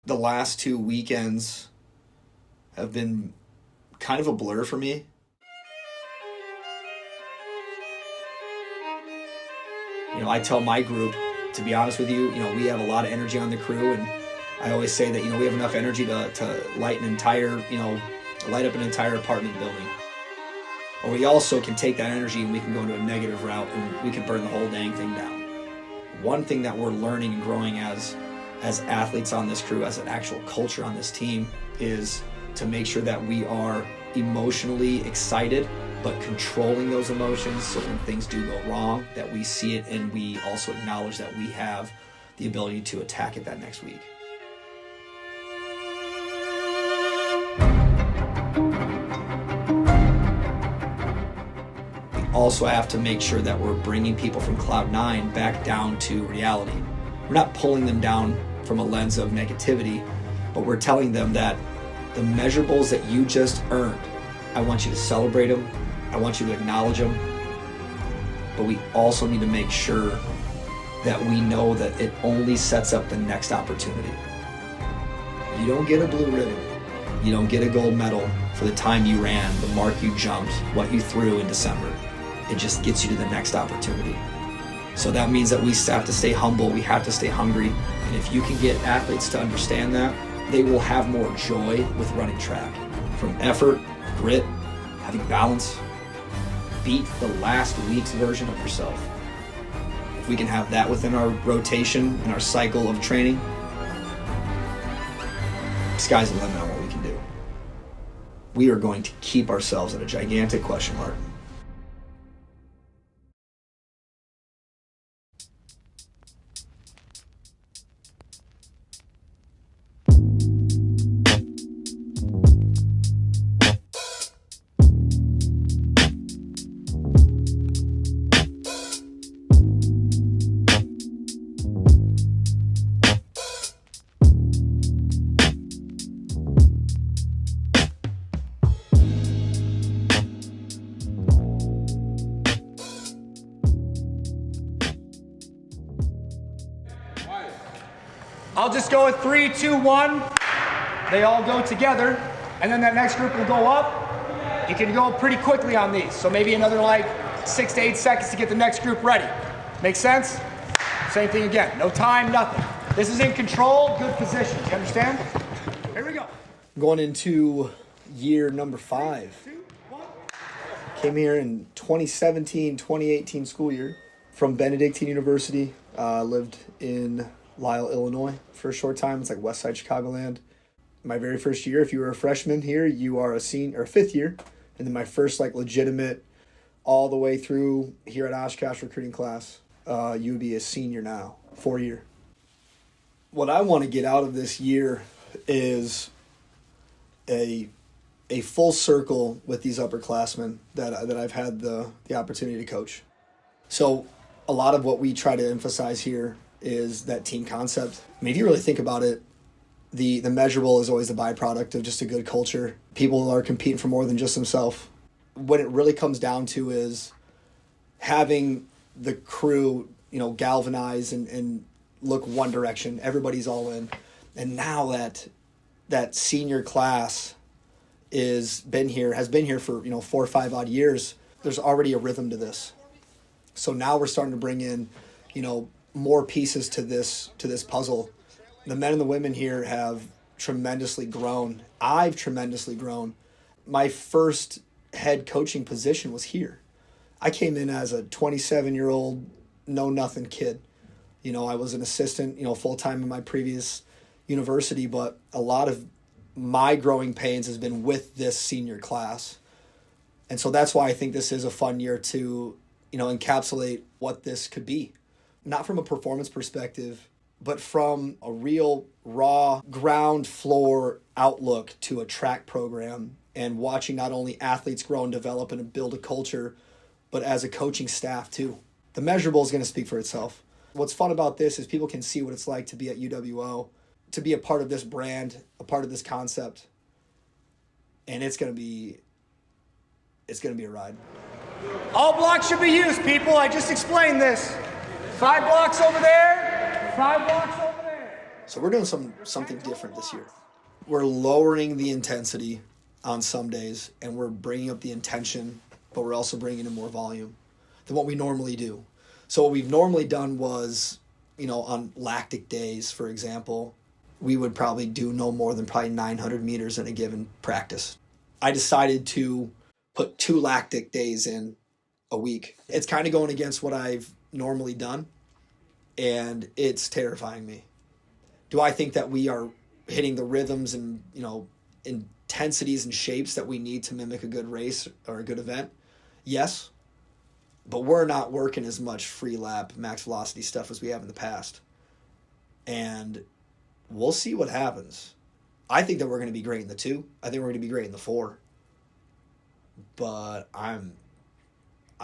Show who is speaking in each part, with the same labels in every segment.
Speaker 1: The last 2 weekends have been kind of a blur for me. I tell my group, to be honest with you, we have a lot of energy on the crew, and I always say that, we have enough energy to light light up an entire apartment building. Or we also can take that energy and we can go into a negative route and we can burn the whole dang thing down. One thing that we're learning and growing as athletes on this crew, as an actual culture on this team, is to make sure that we are emotionally excited, but controlling those emotions, so when things do go wrong, that we see it and we also acknowledge that we have the ability to attack it that next week. We also have to make sure that we're bringing people from Cloud 9 back down to reality. We're not pulling them down from a lens of negativity, but we're telling them that the measurables that you just earned, I want you to celebrate them, I want you to acknowledge them, but we also need to make sure that we know that it only sets up the next opportunity. You don't get a blue ribbon, you don't get a gold medal for the time you ran, the mark you jumped, what you threw in December. It just gets you to the next opportunity. So that means that we have to stay humble, we have to stay hungry, and if you can get athletes to understand that, they will have more joy with running track. From effort, grit, having balance, beat the last week's version of yourself. If we can have that within our rotation and our cycle of training, sky's the limit on what we can do. We are going to keep ourselves at a gigantic question mark.
Speaker 2: I'll just go with 3, 2, 1. They all go together, and then that next group will go up. You can go pretty quickly on these, so maybe another 6 to 8 seconds to get the next group ready. Make sense? Same thing again. No time, nothing. This is in control, good positions. You understand? Here we go.
Speaker 1: Going into year number 5.
Speaker 2: 3, 2, 1.
Speaker 1: Came here in 2017-2018 school year from Benedictine University. Lived in Lisle, Illinois for a short time. It's like West Side Chicagoland. My very first year, if you were a freshman here, you are a senior or 5th year. And then my first legitimate all the way through here at Oshkosh recruiting class, you would be a senior now, 4-year. What I want to get out of this year is a full circle with these upperclassmen that I've had the opportunity to coach. So a lot of what we try to emphasize here is that team concept. I mean, if you really think about it, the measurable is always the byproduct of just a good culture. People are competing for more than just themselves. What it really comes down to is having the crew, galvanize and look one direction. Everybody's all in. And now that senior class has been here for 4 or 5 odd years, there's already a rhythm to this. So now we're starting to bring in, more pieces to this puzzle. The men and the women here have tremendously grown. I've tremendously grown. My first head coaching position was here. I came in as a 27-year-old know-nothing kid. I was an assistant, full-time in my previous university, but a lot of my growing pains has been with this senior class. And so that's why I think this is a fun year to, encapsulate what this could be. Not from a performance perspective, but from a real raw ground floor outlook to a track program and watching not only athletes grow and develop and build a culture, but as a coaching staff too. The measurable is going to speak for itself. What's fun about this is people can see what it's like to be at UWO, to be a part of this brand, a part of this concept. And it's going to be a ride.
Speaker 2: All blocks should be used, people. I just explained this. 5 blocks over there, 5 blocks over there.
Speaker 1: So we're doing something different this year. We're lowering the intensity on some days, and we're bringing up the intention, but we're also bringing in more volume than what we normally do. So what we've normally done was, on lactic days, for example, we would probably do no more than probably 900 meters in a given practice. I decided to put 2 lactic days in a week. It's kind of going against what I've normally done, and it's terrifying me. Do I think that we are hitting the rhythms and, intensities and shapes that we need to mimic a good race or a good event? Yes. But we're not working as much free lap, max velocity stuff as we have in the past. And we'll see what happens. I think that we're going to be great in the 2. I think we're going to be great in the 4. But I'm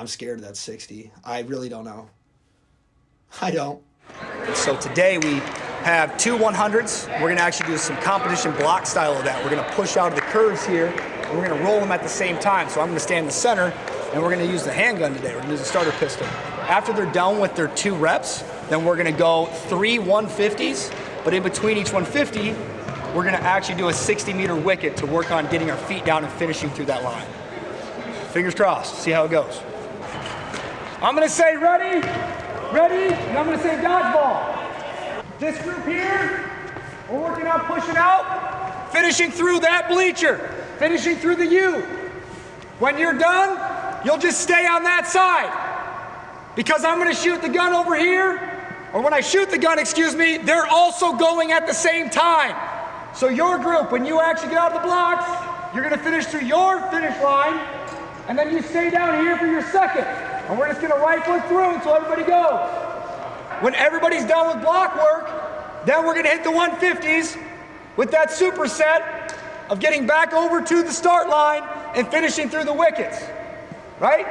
Speaker 1: scared of that 60. I really don't know. I don't.
Speaker 2: So today we have 2 100s. We're going to actually do some competition block style of that. We're going to push out of the curves here, and we're going to roll them at the same time. So I'm going to stand in the center, and we're going to use the handgun today. We're going to use a starter pistol. After they're done with their 2 reps, then we're going to go 3 150s, but in between each 150, we're going to actually do a 60-meter wicket to work on getting our feet down and finishing through that line. Fingers crossed. See how it goes. I'm going to say ready, and I'm going to say dodgeball. This group here, we're working on pushing out, finishing through that bleacher, finishing through the U. When you're done, you'll just stay on that side. Because I'm going to shoot the gun over here, or when I shoot the gun, they're also going at the same time. So your group, when you actually get out of the blocks, you're going to finish through your finish line, and then you stay down here for your second. And we're just going to rifle it through until everybody goes. When everybody's done with block work, then we're going to hit the 150s with that superset of getting back over to the start line and finishing through the wickets, right?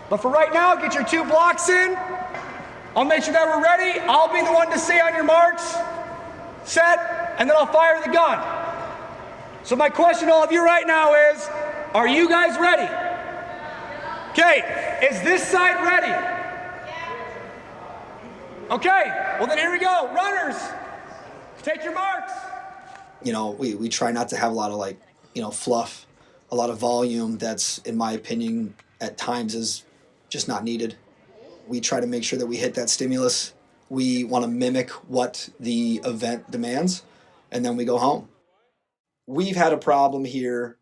Speaker 2: But for right now, get your 2 blocks in. I'll make sure that we're ready. I'll be the one to say on your marks, set, and then I'll fire the gun. So my question to all of you right now is, are you guys ready? Okay, is this side ready? Okay, well then here we go. Runners, take your marks.
Speaker 1: We try not to have a lot of fluff, a lot of volume that's, in my opinion, at times is just not needed. We try to make sure that we hit that stimulus. We want to mimic what the event demands, and then we go home. We've had a problem here,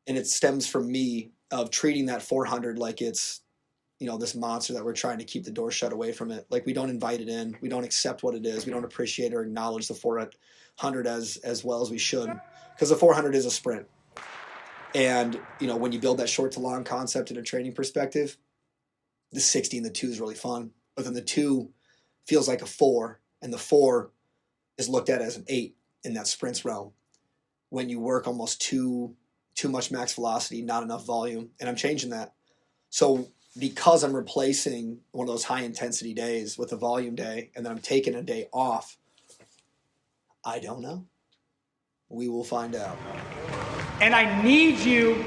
Speaker 1: and it stems from me, of treating that 400 like it's, this monster that we're trying to keep the door shut away from it. Like, we don't invite it in. We don't accept what it is. We don't appreciate or acknowledge the 400 as well as we should, because the 400 is a sprint. And, when you build that short to long concept in a training perspective, the 60 and the 2 is really fun. But then the 2 feels like a 4, and the 4 is looked at as an 8 in that sprints realm. When you work almost too much max velocity, not enough volume, and I'm changing that. So because I'm replacing one of those high intensity days with a volume day, and then I'm taking a day off, I don't know. We will find out.
Speaker 2: And I need you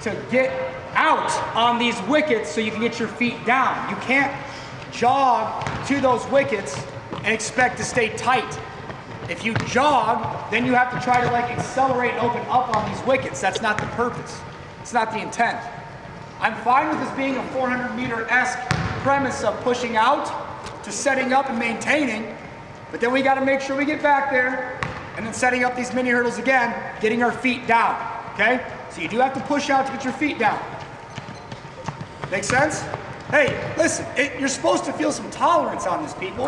Speaker 2: to get out on these wickets so you can get your feet down. You can't jog to those wickets and expect to stay tight. If you jog, then you have to try to accelerate and open up on these wickets. That's not the purpose. It's not the intent. I'm fine with this being a 400-meter-esque premise of pushing out to setting up and maintaining, but then we got to make sure we get back there and then setting up these mini hurdles again, getting our feet down, okay? So you do have to push out to get your feet down. Make sense? Hey, listen, you're supposed to feel some tolerance on this, people.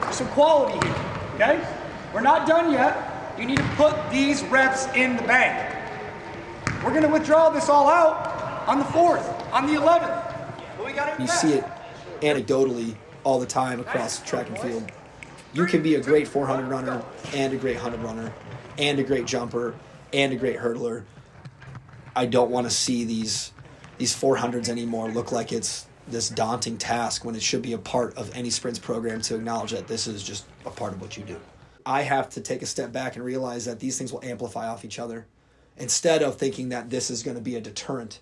Speaker 2: There's some quality here, okay? We're not done yet. You need to put these reps in the bank. We're going to withdraw this all out on the 4th, on the 11th. But we got to
Speaker 1: You see it anecdotally all the time across track and field. You can be a great 400 runner and a great 100 runner and a great jumper and a great hurdler. I don't want to see these 400s anymore look like it's this daunting task when it should be a part of any sprints program to acknowledge that this is just a part of what you do. I have to take a step back and realize that these things will amplify off each other. Instead of thinking that this is going to be a deterrent,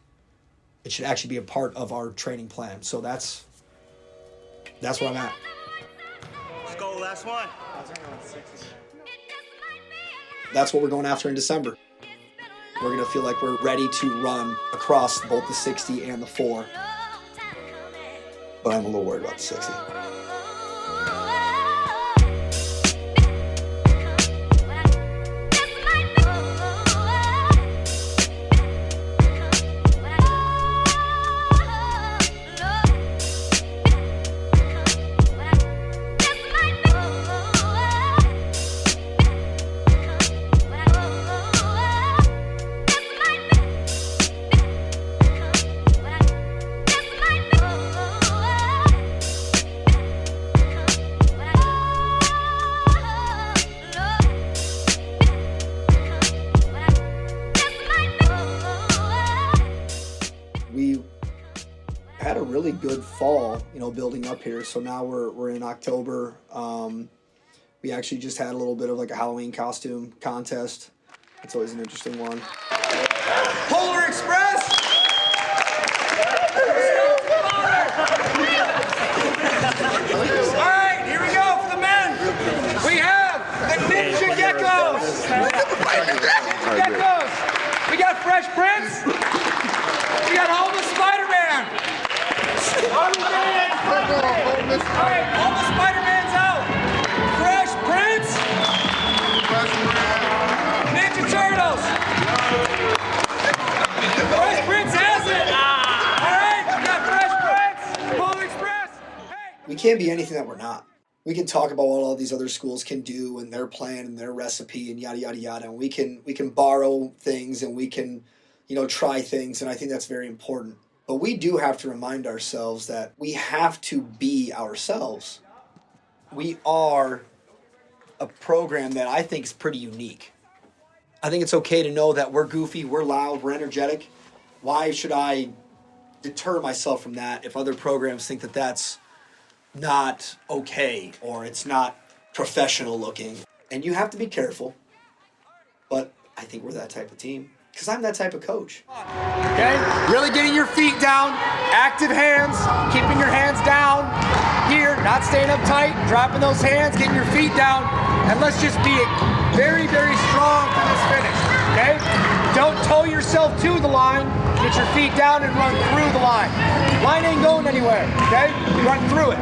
Speaker 1: it should actually be a part of our training plan. So that's where I'm at.
Speaker 3: Let's go, last one.
Speaker 1: That's what we're going after in December. We're going to feel like we're ready to run across both the 60 and the 4. But I'm a little worried about the 60. We had a really good fall, building up here. So now we're in October. We actually just had a little bit of like a Halloween costume contest. It's always an interesting one.
Speaker 2: Polar Express! All right, here we go for the men. We have the Ninja Geckos. Ninja Geckos. We got Fresh Prince. We got Homeless Spider-Man. All right, Homeless Spider-Man's out. Fresh Prince. Ninja Turtles. Fresh Prince has it. All right, we got Fresh Prince. Polar Express. Hey.
Speaker 1: We can't be anything that we're not. We can talk about what all these other schools can do and their plan and their recipe and yada yada yada. And we can borrow things and we can, try things. And I think that's very important. But we do have to remind ourselves that we have to be ourselves. We are a program that I think is pretty unique. I think it's okay to know that we're goofy, we're loud, we're energetic. Why should I deter myself from that if other programs think that that's not okay or it's not professional looking? And you have to be careful, but I think we're that type of team because I'm that type of coach.
Speaker 2: Okay, really getting your feet down, active hands, keeping your hands down here, not staying up tight, dropping those hands, getting your feet down, and let's just be very, very strong for this finish, okay? Don't toe yourself to the line, get your feet down and run through the line. Line ain't going anywhere, okay? Run through it.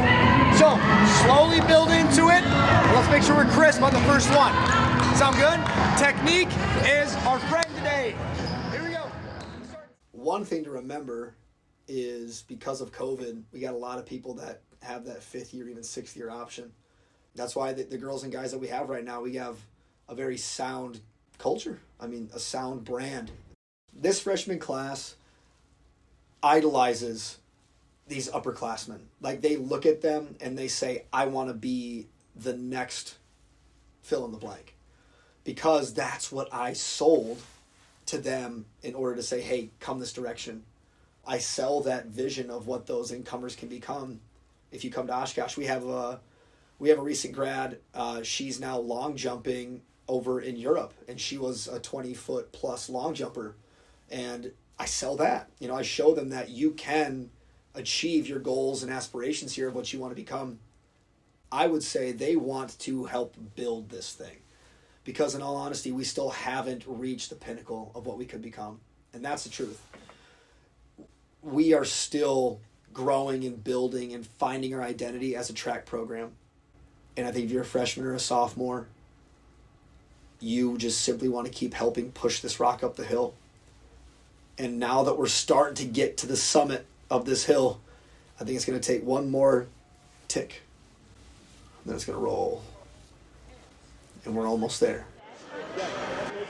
Speaker 2: So, slowly build into it, and let's make sure we're crisp on the first one. Sound good? Technique is our friend today. Here we go.
Speaker 1: One thing to remember is because of COVID, we got a lot of people that have that 5th year, even 6th year option. That's why the girls and guys that we have right now, we have a very sound culture. A sound brand. This freshman class idolizes these upperclassmen. Like they look at them and they say, I want to be the next fill in the blank. Because that's what I sold to them in order to say, hey, come this direction. I sell that vision of what those incomers can become. If you come to Oshkosh, we have a recent grad. She's now long jumping over in Europe, and she was a 20-foot plus long jumper. And I sell that. I show them that you can achieve your goals and aspirations here of what you want to become. I would say they want to help build this thing. Because in all honesty, we still haven't reached the pinnacle of what we could become. And that's the truth. We are still growing and building and finding our identity as a track program. And I think if you're a freshman or a sophomore, you just simply want to keep helping push this rock up the hill. And now that we're starting to get to the summit of this hill, I think it's going to take one more tick. And then it's going to roll. And we're almost there.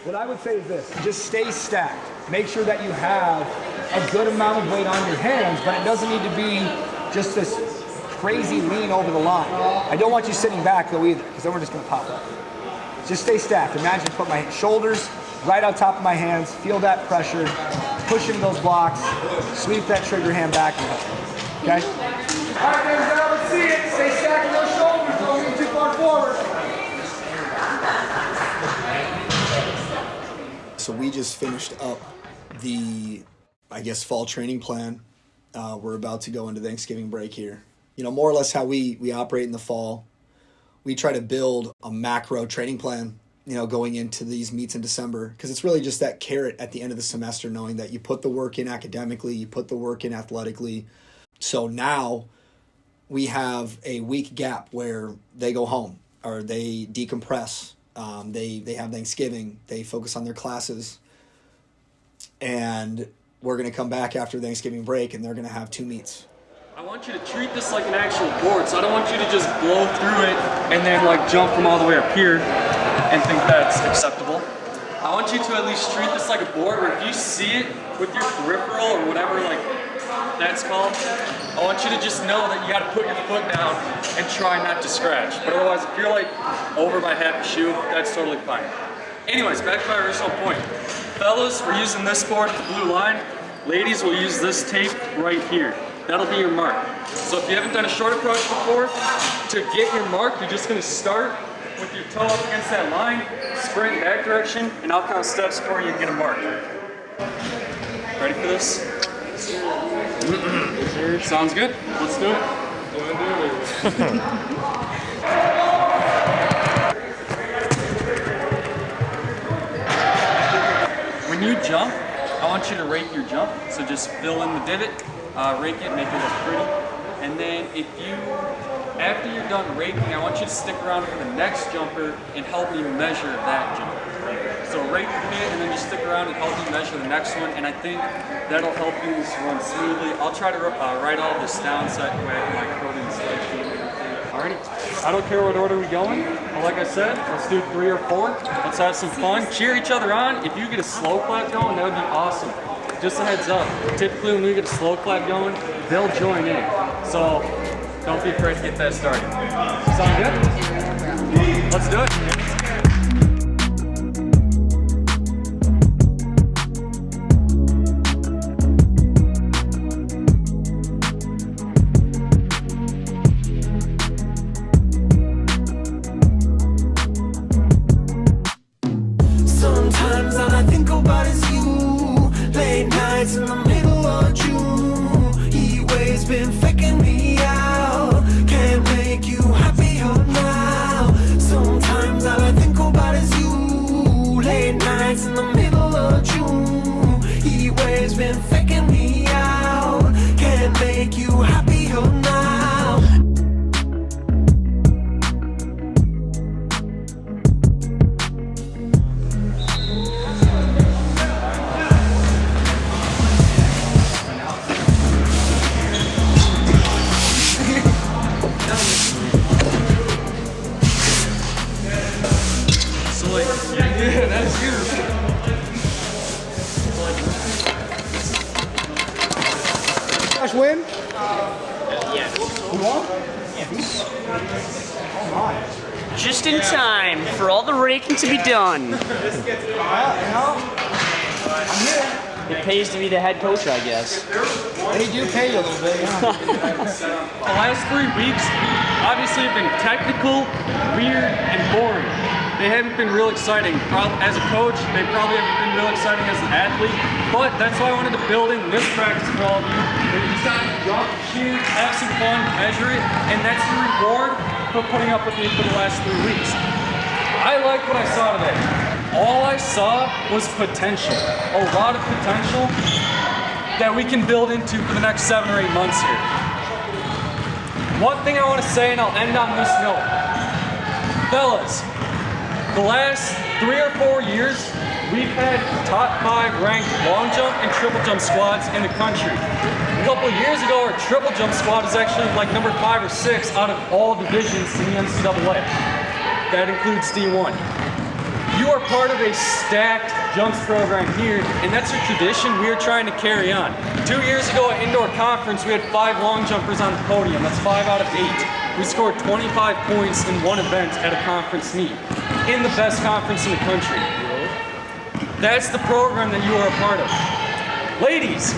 Speaker 2: What I would say is this, just stay stacked. Make sure that you have a good amount of weight on your hands, but it doesn't need to be just this crazy lean over the line. I don't want you sitting back though either, because then we're just going to pop up. Just stay stacked. Imagine put my shoulders right on top of my hands, feel that pressure, push into those blocks, sweep that trigger hand back and up. Okay? All right, Denzel, let's see it. Stay stacked with those shoulders, don't get too far forward.
Speaker 1: So we just finished up the, fall training plan. We're about to go into Thanksgiving break here. More or less how we operate in the fall. we try to build a macro training plan, going into these meets in December, because it's really just that carrot at the end of the semester, knowing that you put the work in academically, you put the work in athletically. So now we have a week gap where they go home or they decompress. They have Thanksgiving, they focus on their classes, and we're going to come back after Thanksgiving break and they're going to have 2 meets.
Speaker 3: I want you to treat this like an actual board, so I don't want you to just blow through it and then jump from all the way up here and think that's acceptable. I want you to at least treat this like a board where if you see it with your peripheral or whatever that's called, I want you to just know that you got to put your foot down and try not to scratch. But otherwise, if you're over by half a shoe, that's totally fine. Anyways, back to my original point. Fellas, we're using this board, the blue line. Ladies will use this tape right here. That'll be your mark. So if you haven't done a short approach before, to get your mark, you're just going to start with your toe up against that line, sprint in that direction, and I'll count steps for you and get a mark. Ready for this? Sounds good. Let's do it. When you jump, I want you to rake your jump. So just fill in the divot, rake it, make it look pretty. And then after you're done raking, I want you to stick around for the next jumper and help me measure that jump. So rake the pit and then just stick around and help me measure the next one. And I think that'll help you run smoothly. I'll try to write all this down so that way I can code in the spreadsheet and everything. Alrighty, I don't care what order we're going. But like I said, let's do 3 or 4. Let's have some fun. Cheer each other on. If you get a slow clap going, that would be awesome. Just a heads up, typically when we get a slow clap going, they'll join in. So don't be afraid to get that started. Sound good? Let's do it.
Speaker 4: Sometimes all I think about is you. Late nights in the middle of June. Heat waves been faking me out. Can't make you happier now. Sometimes all I think about is you. Late nights in the middle of June. Heat waves been faking me out. Can't make you happier now.
Speaker 3: Yeah, that's you.
Speaker 2: Josh win?
Speaker 5: Yes.
Speaker 2: You won? Yes. Oh my.
Speaker 5: Just in time for all the raking to be done.
Speaker 2: I'm here.
Speaker 5: It pays to be the head coach, I guess.
Speaker 2: They do pay you a little bit, yeah.
Speaker 3: The last 3 weeks obviously have been technical, weird, and boring. They haven't been real exciting. As a coach, they probably haven't been real exciting as an athlete, but that's why I wanted to build in this practice for all of you. Where you decide to jump, cheer, have some fun, measure it, and that's the reward for putting up with me for the last 3 weeks. I like what I saw today. All I saw was potential, a lot of potential that we can build into for the next 7 or 8 months here. One thing I want to say, and I'll end on this note. Fellas, the last 3 or 4 years, we've had top 5 ranked long jump and triple jump squads in the country. A couple of years ago, our triple jump squad was actually number 5 or 6 out of all divisions in the NCAA. That includes D1. You are part of a stacked jumps program here, and that's a tradition we are trying to carry on. 2 years ago at indoor conference, we had 5 long jumpers on the podium. That's 5 out of 8. We scored 25 points in one event at a conference meet, in the best conference in the country. That's the program that you are a part of. Ladies,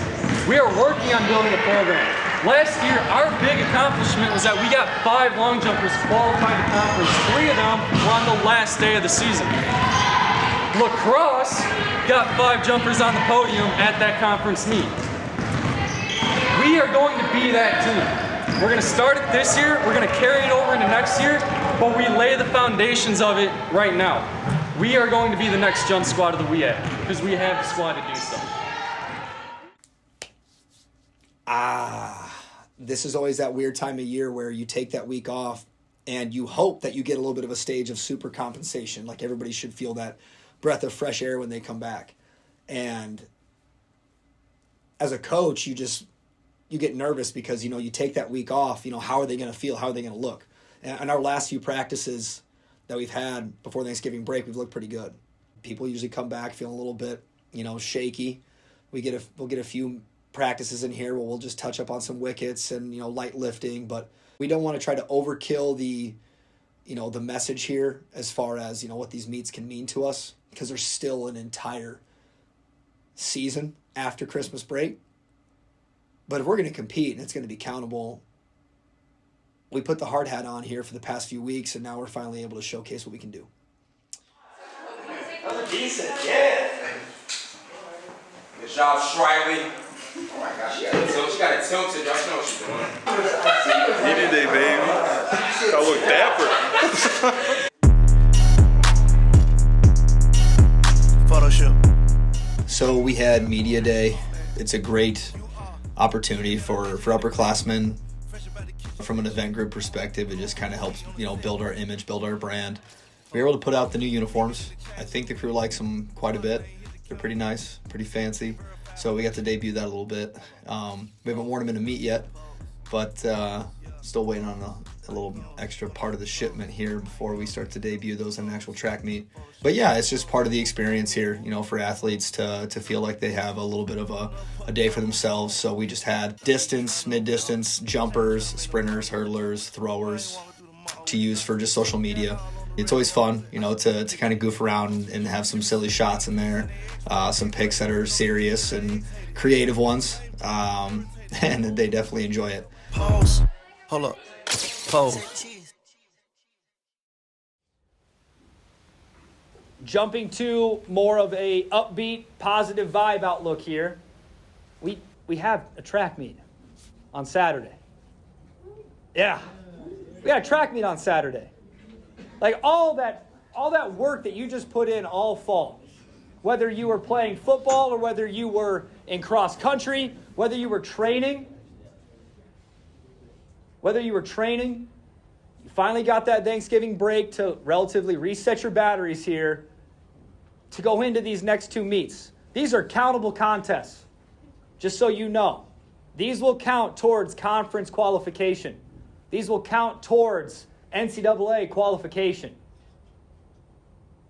Speaker 3: we are working on building a program. Last year, our big accomplishment was that we got 5 long jumpers qualified to conference. 3 of them were on the last day of the season. Lacrosse got 5 jumpers on the podium at that conference meet. We are going to be that team. We're going to start it this year, we're going to carry it over into next year, but we lay the foundations of it right now. We are going to be the next Junk Squad of the WEAC because we have the squad to do so.
Speaker 1: This is always that weird time of year where you take that week off and you hope that you get a little bit of a stage of super compensation. Like everybody should feel that breath of fresh air when they come back. And as a coach, you get nervous because, you take that week off, how are they going to feel? How are they going to look? And our last few practices that we've had before Thanksgiving break, we've looked pretty good. People usually come back feeling a little bit, shaky. We'll get a few practices in here where we'll just touch up on some wickets and, light lifting, but we don't want to try to overkill the message here as far as, what these meets can mean to us, because there's still an entire season after Christmas break. But if we're going to compete and it's going to be countable, we put the hard hat on here for the past few weeks, and now we're finally able to showcase what we can do.
Speaker 6: That was decent, yeah. Good job, Shriley. Oh my gosh, she got it tilted. Y'all know what she's doing.
Speaker 7: Any day, baby. I look dapper.
Speaker 4: Photo shoot.
Speaker 1: So we had media day. It's a great opportunity for upperclassmen. From an event group perspective, it just kind of helps, build our image, build our brand. We were able to put out the new uniforms. I think the crew likes them quite a bit. They're pretty nice, pretty fancy. So we got to debut that a little bit. We haven't worn them in a meet yet, but still waiting on a little extra part of the shipment here before we start to debut those in an actual track meet. But yeah, it's just part of the experience here, for athletes to feel like they have a little bit of a day for themselves. So we just had distance, mid-distance, jumpers, sprinters, hurdlers, throwers to use for just social media. It's always fun, to kind of goof around and have some silly shots in there, some pics that are serious and creative ones, and they definitely enjoy it.
Speaker 4: Pause. Hold up. Pause.
Speaker 5: Jumping to more of a upbeat, positive vibe outlook here. We have a track meet on Saturday. Yeah, we got a track meet on Saturday. Like all that work that you just put in all fall, whether you were playing football or whether you were in cross country, whether you training, you finally got that Thanksgiving break to relatively reset your batteries here to go into these next two meets. These are countable contests, just so you know. These will count towards conference qualification. These will count towards NCAA qualification.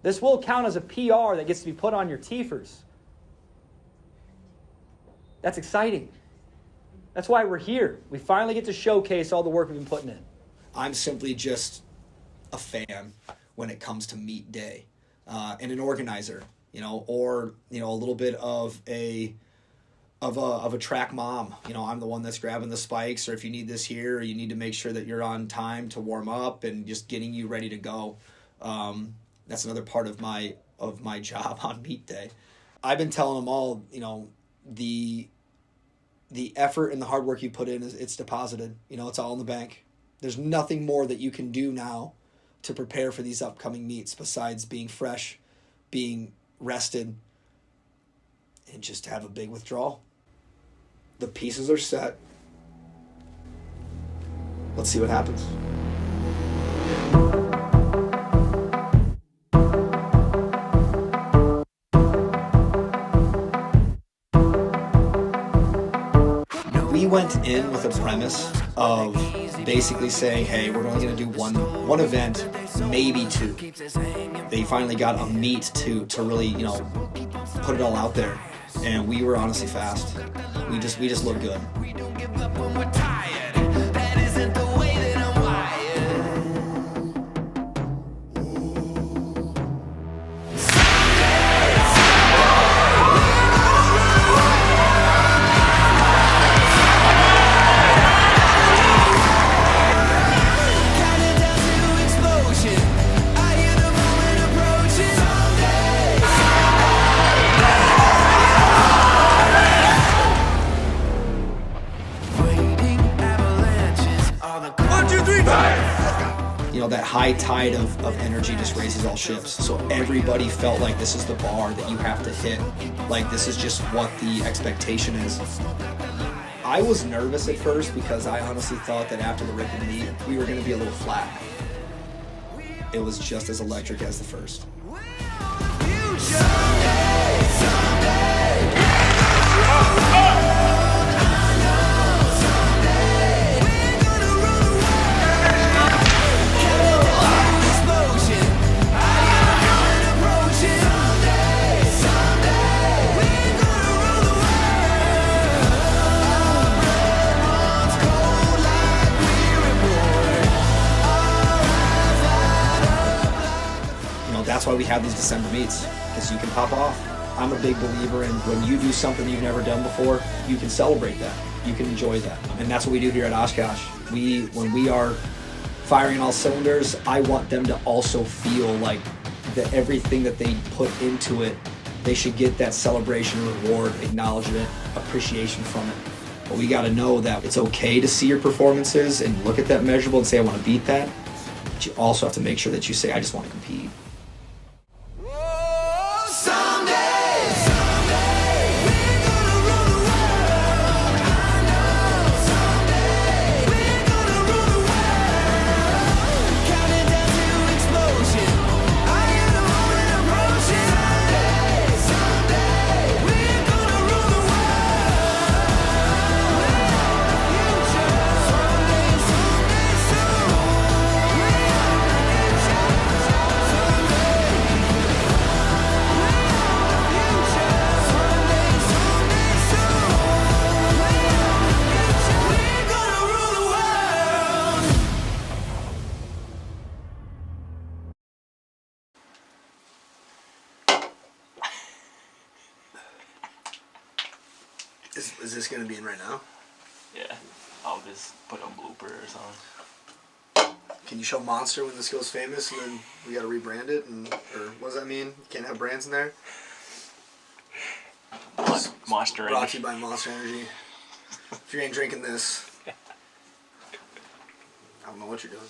Speaker 5: This will count as a PR that gets to be put on your TFers. That's exciting. That's why we're here. We finally get to showcase all the work we've been putting in.
Speaker 1: I'm simply just a fan when it comes to meet day, and an organizer, or a little bit of a track mom. I'm the one that's grabbing the spikes, or if you need this here, or you need to make sure that you're on time to warm up and just getting you ready to go. That's another part of my job on meet day. I've been telling them all, the effort and the hard work you put in it's deposited. It's all in the bank. There's nothing more that you can do now to prepare for these upcoming meets besides being fresh, being rested, and just have a big withdrawal. The pieces are set. Let's see what happens. We went in with a premise of basically saying, hey, we're only going to do one event, maybe two. They finally got a meet to really, put it all out there. And we were honestly fast. We just looked good.
Speaker 4: Waiting
Speaker 1: high tide of energy just raises all ships. So everybody felt like this is the bar that you have to hit. Like this is just what the expectation is. I was nervous at first because I honestly thought that after the rip and meet, we were going to be a little flat. It was just as electric as the first. That's why we have these December meets, because you can pop off. I'm a big believer in when you do something you've never done before, you can celebrate that. You can enjoy that. And that's what we do here at Oshkosh. When we are firing all cylinders, I want them to also feel like that everything that they put into it, they should get that celebration, reward, acknowledgement, appreciation from it. But we got to know that it's okay to see your performances and look at that measurable and say, I want to beat that. But you also have to make sure that you say, I just want to compete. Is this going to be in right now?
Speaker 8: Yeah, I'll just put a blooper or something.
Speaker 1: Can you show Monster when this goes famous and then we got to rebrand it? Or what does that mean? You can't have brands in there?
Speaker 8: Monster Energy.
Speaker 1: Brought to you by Monster Energy. If you ain't drinking this, I don't know what you're doing.